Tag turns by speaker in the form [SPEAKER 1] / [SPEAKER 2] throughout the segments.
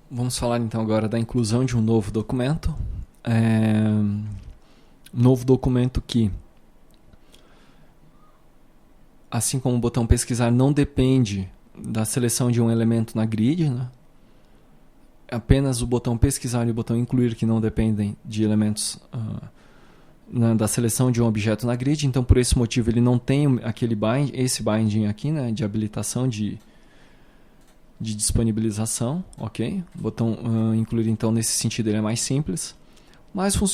[SPEAKER 1] Vamos falar então agora da inclusão de um novo documento. Um novo documento que, assim como o botão pesquisar, não depende da seleção de um elemento na grid, né? Apenas o botão pesquisar e o botão incluir que não dependem de elementos da seleção de um objeto na grid. Então, por esse motivo, ele não tem esse binding aqui, né, de habilitação de disponibilização, ok? O botão incluir, então, nesse sentido, ele é mais simples.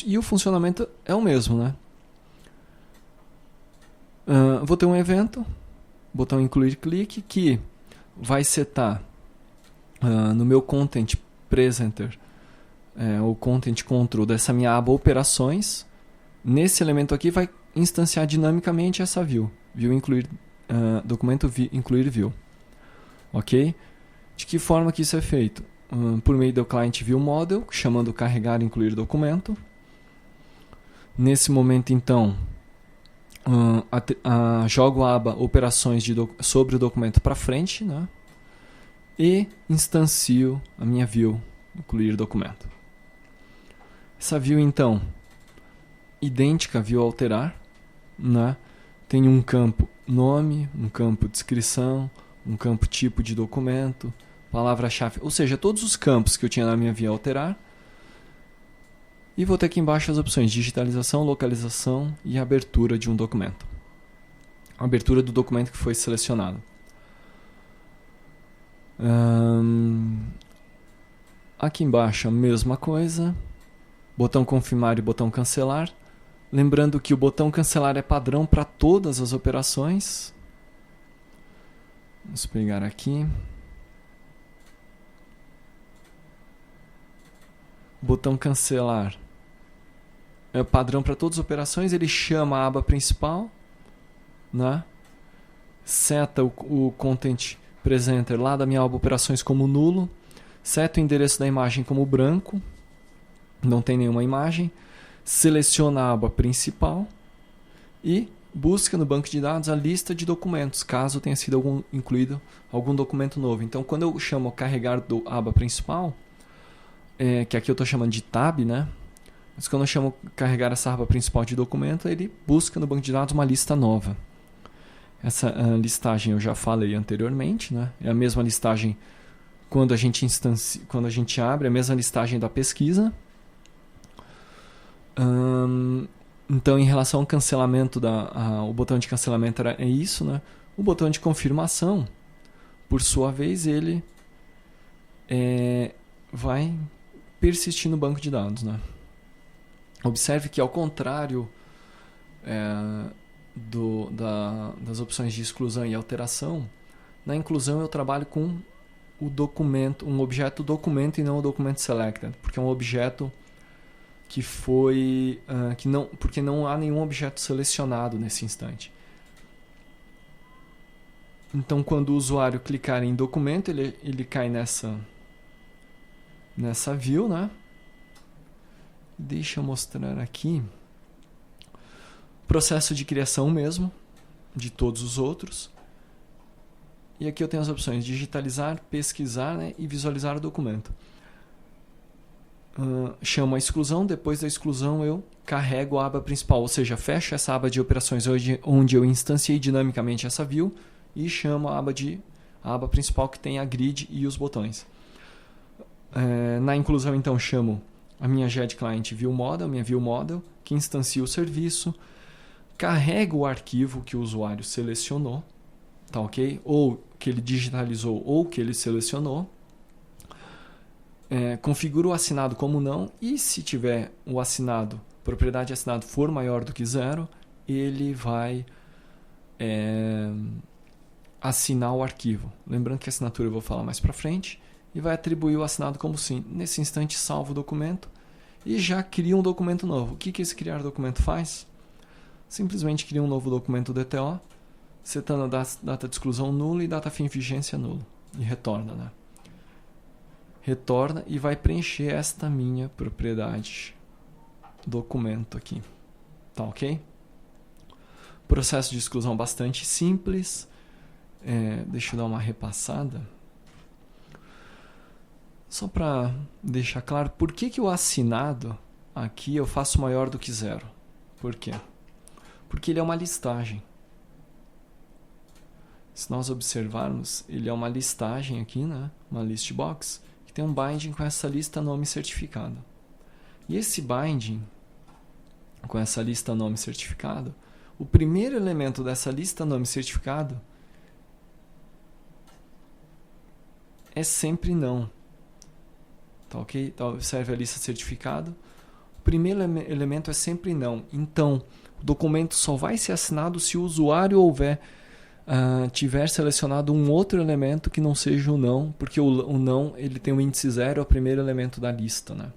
[SPEAKER 1] E o funcionamento é o mesmo, né? Vou ter um evento, botão incluir clique, que vai setar no meu content presenter, o content control dessa minha aba operações. Nesse elemento aqui vai instanciar dinamicamente essa view incluir, documento incluir view, ok? De que forma que isso é feito? Por meio do client view model, chamando carregar incluir documento. Nesse momento, então, jogo a aba operações sobre o documento para frente, né? E instancio a minha view incluir documento. Essa view, então, idêntica à view alterar, né? Tem um campo nome, um campo descrição, um campo tipo de documento, palavra-chave, ou seja, todos os campos que eu tinha na minha view alterar. E vou ter aqui embaixo as opções digitalização, localização e abertura de um documento. A abertura do documento que foi selecionado. Aqui embaixo a mesma coisa. Botão confirmar e botão cancelar. Lembrando que o botão cancelar é padrão para todas as operações. Vamos pegar aqui. Botão cancelar é padrão para todas as operações. Ele chama a aba principal, né? Seta o content presenter lá da minha aba operações como nulo. Seta o endereço da imagem como branco. Não tem nenhuma imagem. Seleciona a aba principal e busca no banco de dados a lista de documentos, caso tenha sido incluído algum documento novo. Então, quando eu chamo carregar do aba principal, que aqui eu estou chamando de tab, né? Mas quando eu chamo carregar essa aba principal de documento, ele busca no banco de dados uma lista nova. Essa listagem eu já falei anteriormente, né? É a mesma listagem quando a gente abre, a mesma listagem da pesquisa. Então, em relação ao cancelamento, o botão de cancelamento é isso, né? O botão de confirmação, por sua vez, ele vai persistir no banco de dados, né? Observe que, ao contrário das opções de exclusão e alteração, na inclusão eu trabalho com o documento, um objeto documento e não o documento selected, porque é um objeto que foi porque não há nenhum objeto selecionado nesse instante. Então, quando o usuário clicar em documento, ele cai nessa view, né? Deixa eu mostrar aqui. Processo de criação mesmo, de todos os outros. E aqui eu tenho as opções digitalizar, pesquisar, né, e visualizar o documento. Chamo a exclusão, depois da exclusão eu carrego a aba principal, ou seja, fecho essa aba de operações onde eu instanciei dinamicamente essa view e chamo a aba principal que tem a grid e os botões. Na inclusão, então, chamo a minha GED Client View Model, minha View Model, que instancia o serviço, carrego o arquivo que o usuário selecionou, tá ok? Ou que ele digitalizou ou que ele selecionou. Configuro o assinado como não, e se tiver o assinado, propriedade assinado for maior do que 0, ele vai assinar o arquivo. Lembrando que a assinatura eu vou falar mais para frente, e vai atribuir o assinado como sim. Nesse instante salvo o documento e já cria um documento novo. O que esse criar documento faz? Simplesmente cria um novo documento DTO, setando a data de exclusão nula e data fim vigência nulo, e retorna, né? Retorna e vai preencher esta minha propriedade documento aqui, tá ok? Processo de exclusão bastante simples. Deixa eu dar uma repassada. Só para deixar claro, por que o assinado aqui eu faço maior do que 0? Por quê? Porque ele é uma listagem. Se nós observarmos, ele é uma listagem aqui, né? Uma list box, que tem um binding com essa lista nome certificado. E esse binding com essa lista nome certificado, o primeiro elemento dessa lista nome certificado é sempre não. Tá ok? Então, observe a lista certificado. O primeiro elemento é sempre não. Então, o documento só vai ser assinado se o usuário tiver selecionado um outro elemento que não seja o não, porque o não ele tem o índice 0, é o primeiro elemento da lista, né?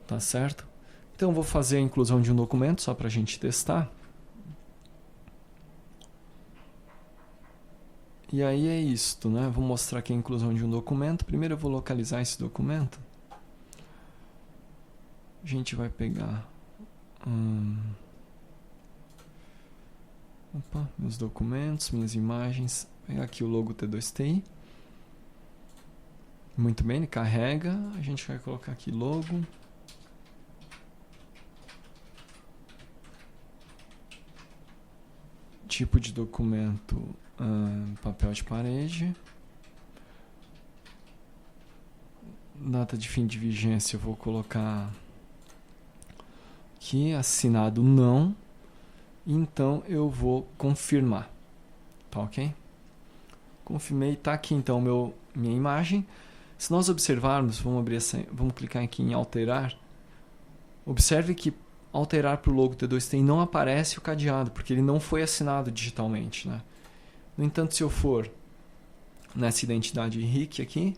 [SPEAKER 1] Tá certo? Então, eu vou fazer a inclusão de um documento só para a gente testar. E aí é isto, né? Vou mostrar aqui a inclusão de um documento. Primeiro eu vou localizar esse documento. A gente vai pegar meus documentos, minhas imagens. Vou pegar aqui o logo T2TI. Muito bem, ele carrega. A gente vai colocar aqui logo. Tipo de documento, papel de parede. Data de fim de vigência eu vou colocar aqui, assinado não. Então eu vou confirmar. Tá ok? Confirmei, tá aqui então minha imagem. Se nós observarmos, vamos clicar aqui em alterar. Observe que alterar para o logo T2TI não aparece o cadeado, porque ele não foi assinado digitalmente, né? No entanto, se eu for nessa identidade RIC aqui,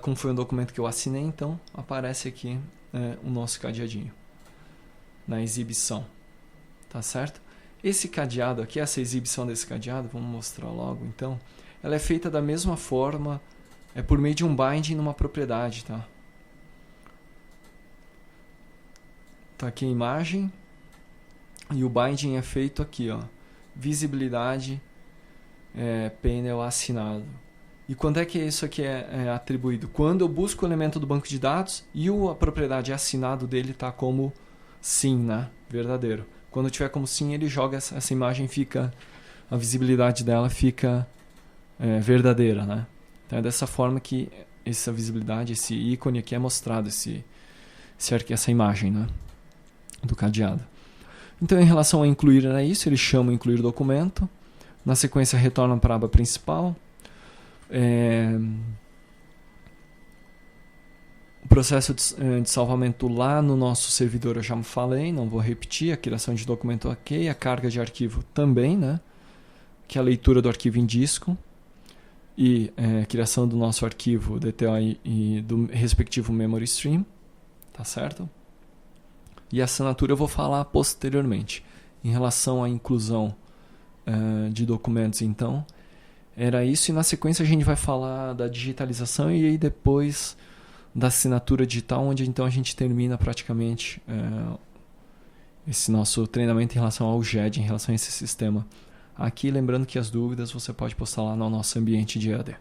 [SPEAKER 1] como foi um documento que eu assinei, então aparece aqui o nosso cadeadinho na exibição, tá certo? Esse cadeado aqui, essa exibição desse cadeado, vamos mostrar logo então, ela é feita da mesma forma, por meio de um binding numa propriedade, tá? Tá aqui a imagem e o binding é feito aqui, ó, visibilidade, panel assinado. E quando é que isso aqui é atribuído? Quando eu busco o elemento do banco de dados e a propriedade assinado dele está como sim, né? Verdadeiro. Quando tiver como sim, ele joga essa imagem, a visibilidade dela fica verdadeira, né? Então é dessa forma que essa visibilidade, esse ícone aqui é mostrado, essa imagem, né? Do cadeado. Então, em relação a incluir, era isso. Ele chama incluir documento. Na sequência, retorna para a aba principal. O processo de salvamento lá no nosso servidor eu já me falei, não vou repetir. A criação de documento ok, a carga de arquivo também, né? Que é a leitura do arquivo em disco e a criação do nosso arquivo DTO e do respectivo memory stream, tá certo? E a assinatura eu vou falar posteriormente. Em relação à inclusão de documentos, então, era isso. E na sequência a gente vai falar da digitalização e aí depois da assinatura digital, onde então a gente termina praticamente esse nosso treinamento em relação ao GED, em relação a esse sistema. Aqui, lembrando que as dúvidas você pode postar lá no nosso ambiente de EAD.